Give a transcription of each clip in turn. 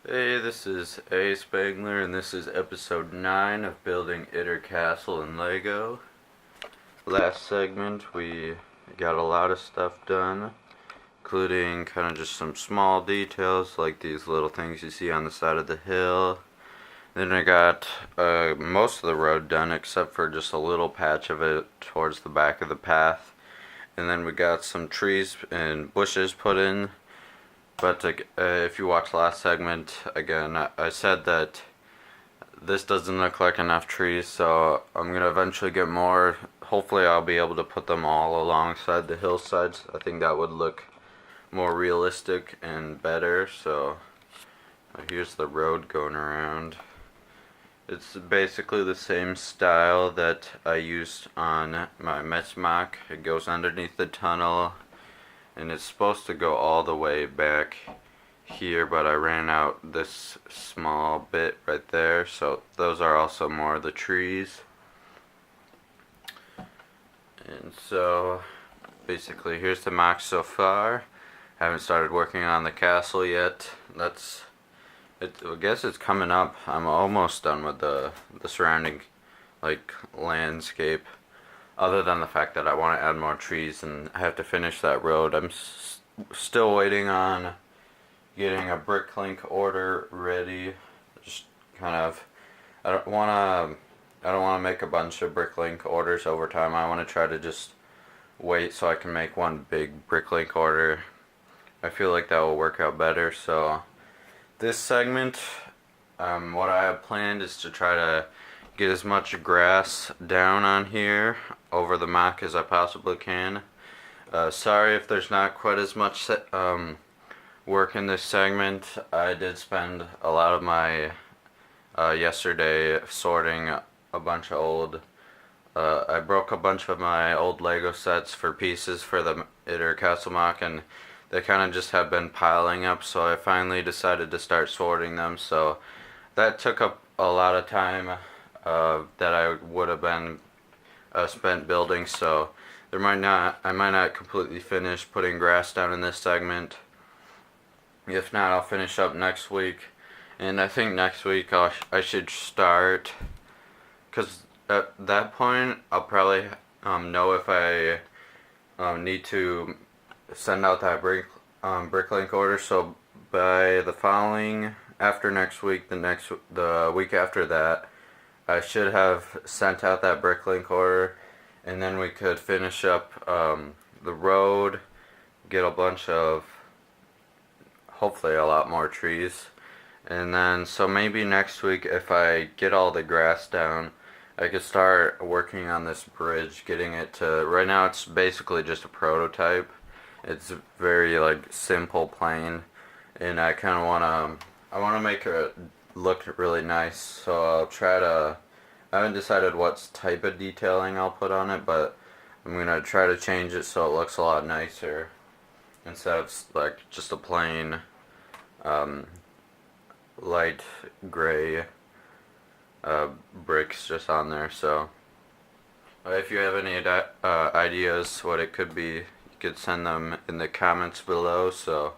Hey, this is ASpengler, and this is episode 9 of building Itter Castle in Lego. Last segment, we got a lot of stuff done, including kind of just some small details, like these little things you see on the side of the hill. Then I got most of the road done, except for just a little patch of it towards the back of the path. And then we got some trees and bushes put in. But if you watched last segment, again, I said that this doesn't look like enough trees, so I'm going to eventually get more. Hopefully I'll be able to put them all alongside the hillsides. I think that would look more realistic and better. So here's the road going around. It's basically the same style that I used on my Messmach. It goes underneath the tunnel, and it's supposed to go all the way back here, but I ran out this small bit right there, so those are also more of the trees. And so basically here's the mach so far. Haven't started working on the castle yet. I guess it's coming up. I'm almost done with the surrounding landscape, other than the fact that I want to add more trees and I have to finish that road. I'm still waiting on getting a bricklink order ready. Just kind of, I don't want to make a bunch of bricklink orders over time. I want to try to just wait so I can make one big bricklink order. I feel like that will work out better. So this segment, what I have planned is to try to get as much grass down on here over the mach as I possibly can. Sorry if there's not quite as much work in this segment. I did spend a lot of my yesterday sorting a bunch of old I broke a bunch of my old Lego sets for pieces for the Itter Castle mach, and they kind of just have been piling up, so I finally decided to start sorting them. So that took up a lot of time that I would have been spent building, so I might not completely finish putting grass down in this segment. If not, I'll finish up next week, and I think next week I should start, because at that point I'll probably know if I need to send out that bricklink order. So by the following, after next week, the week after that, I should have sent out that bricklink order, and then we could finish up the road, get a bunch of, hopefully a lot more trees, and then so maybe next week, if I get all the grass down, I could start working on this bridge, getting it to, right now it's basically just a prototype. It's very simple, plain, and I kind of want to make it look really nice, so I'll try to, I haven't decided what type of detailing I'll put on it, but I'm going to try to change it so it looks a lot nicer, instead of just a plain light gray bricks just on there. So if you have any ideas what it could be, you could send them in the comments below. So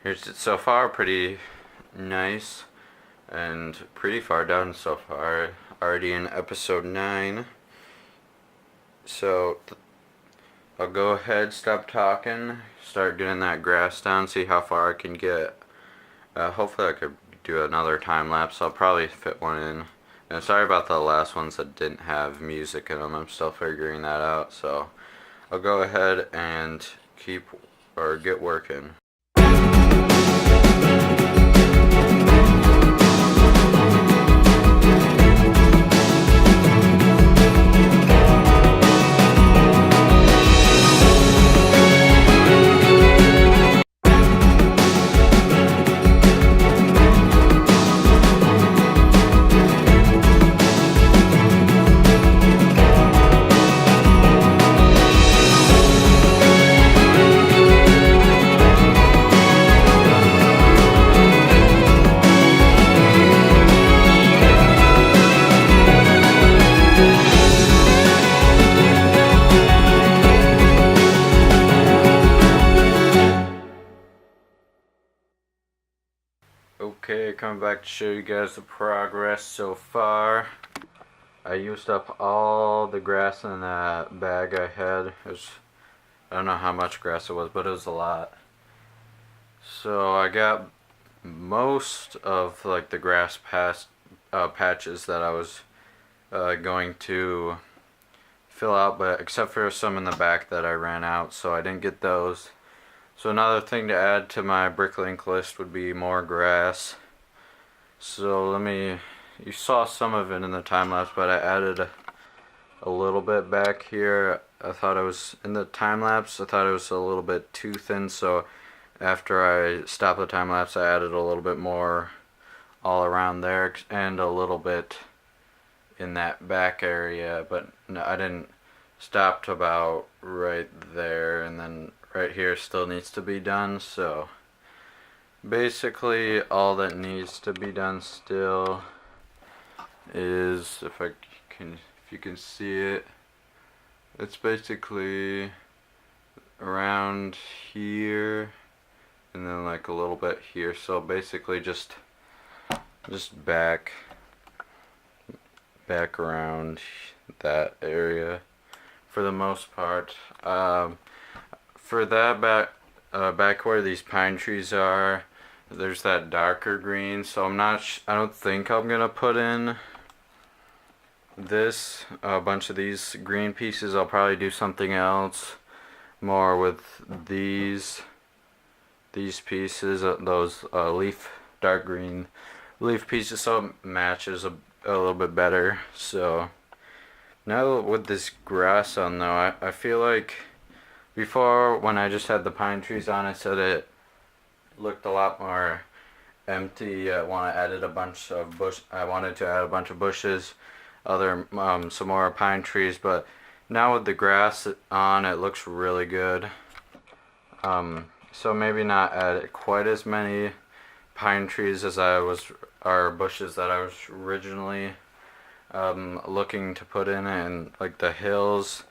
here's it so far. Pretty nice and pretty far done so far, already in episode 9. So I'll go ahead, stop talking, start getting that grass down, see how far I can get. Hopefully I could do another time lapse. I'll probably fit one in. And sorry about the last ones that didn't have music in them. I'm still figuring that out. So I'll go ahead and get working. Okay, coming back to show you guys the progress so far. I used up all the grass in that bag I had. I don't know how much grass it was, but it was a lot. So I got most of like the grass patches that I was going to fill out, but except for some in the back that I ran out, so I didn't get those. So another thing to add to my bricklink list would be more grass. So you saw some of it in the time lapse, but I added a little bit back here. I thought it was, in the time lapse, I thought it was a little bit too thin, so after I stopped the time lapse, I added a little bit more all around there and a little bit in that back area, but no, I didn't stop to about right there, and then right here still needs to be done. So basically all that needs to be done still is, if you can see it, it's basically around here and then like a little bit here. So basically just back around that area for the most part. For that back where these pine trees are, there's that darker green, so I don't think I'm gonna put in a bunch of these green pieces. I'll probably do something else more with these pieces, those dark green leaf pieces, so it matches a little bit better. So now with this grass on though, I feel like before, when I just had the pine trees on, I said it looked a lot more empty. I wanted to add a bunch of bushes, some more pine trees, but now with the grass on, it looks really good. So maybe not add quite as many pine trees as or bushes that I was originally looking to put in, and like the hills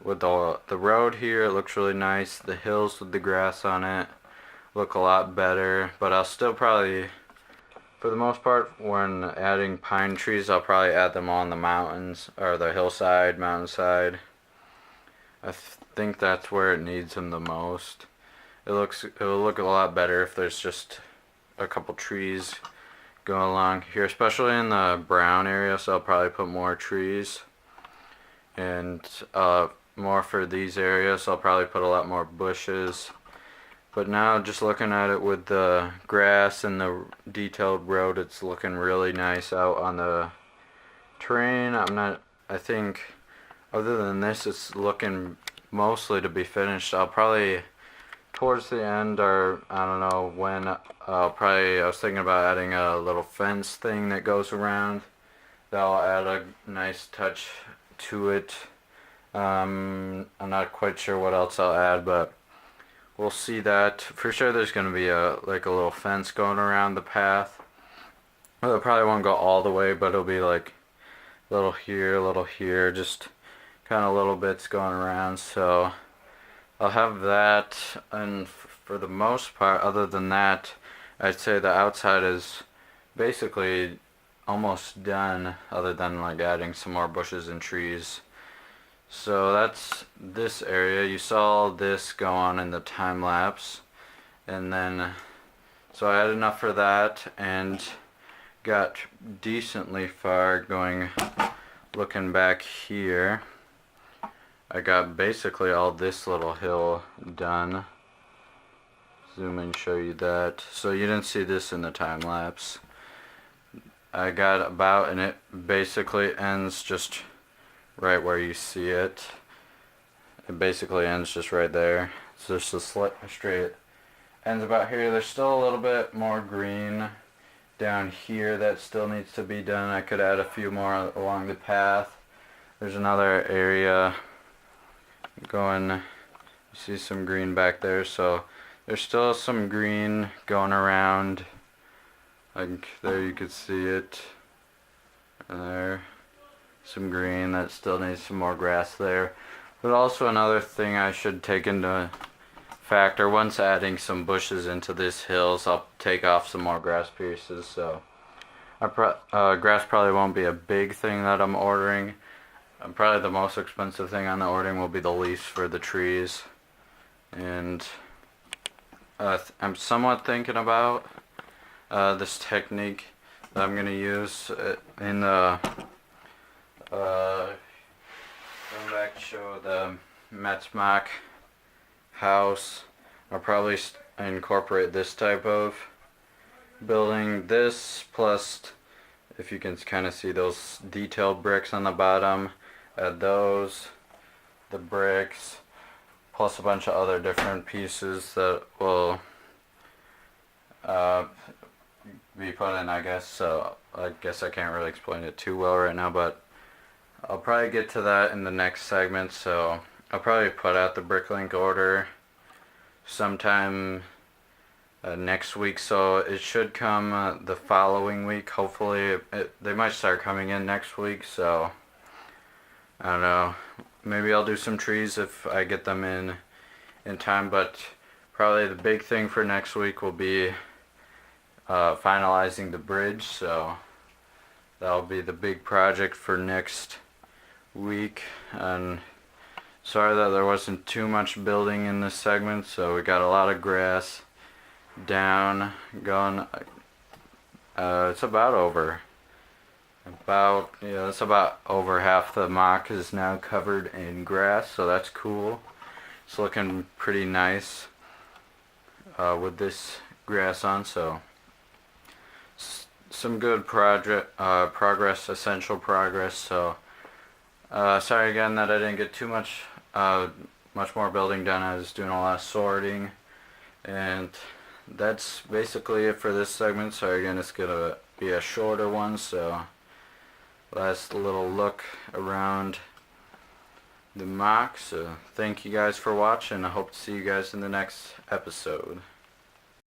with the road here, it looks really nice. The hills with the grass on it look a lot better, but I'll still probably, for the most part, when adding pine trees, I'll probably add them on the mountains or the mountainside. I think that's where it needs them the most. It will look a lot better if there's just a couple trees going along here, especially in the brown area, so I'll probably put more trees. And more for these areas, so I'll probably put a lot more bushes. But now, just looking at it with the grass and the detailed road, it's looking really nice out on the terrain. I think other than this, it's looking mostly to be finished. I'll probably, towards the end, or I don't know when, I was thinking about adding a little fence thing that goes around. That'll add a nice touch to it. I'm not quite sure what else I'll add, but we'll see that. For sure there's going to be a little fence going around the path. Well, it probably won't go all the way, but it'll be like a little here, just kind of little bits going around. So I'll have that, and for the most part, other than that, I'd say the outside is basically almost done, other than like adding some more bushes and trees. So that's this area. You saw this go on in the time lapse, and then so I had enough for that and got decently far looking back here. I got basically all this little hill done. Zoom and show you that. So you didn't see this in the time lapse. I got about, and it basically ends just right where you see it. It basically ends just right there. It's just a straight ends about here. There's still a little bit more green down here that still needs to be done. I could add a few more along the path. There's another area going, you see some green back there, so there's still some green going around. Like there you could see it. And there, some green that still needs some more grass there. But also another thing I should take into factor. Once adding some bushes into these hills, I'll take off some more grass pieces. So grass probably won't be a big thing that I'm ordering. Probably the most expensive thing on the ordering will be the leaves for the trees. And I'm somewhat thinking about this technique that I'm going to use in the going back to show the Metzmach house. I'll probably incorporate this type of building. This plus, if you can kind of see those detailed bricks on the bottom, add those, the bricks, plus a bunch of other different pieces that will be put in, I guess. So I guess I can't really explain it too well right now, but I'll probably get to that in the next segment. So I'll probably put out the bricklink order sometime next week, so it should come the following week. Hopefully they might start coming in next week, so I don't know, maybe I'll do some trees if I get them in time, but probably the big thing for next week will be finalizing the bridge. So that'll be the big project for next week. And sorry that there wasn't too much building in this segment. So we got a lot of grass down going. It's about over. It's about over half the mock is now covered in grass, so that's cool. It's looking pretty nice with this grass on. So some good progress, essential progress. So sorry again that I didn't get too much more building done. I was doing a lot of sorting, and that's basically it for this segment. So again, it's gonna be a shorter one. So last little look around the mock. So thank you guys for watching. I hope to see you guys in the next episode.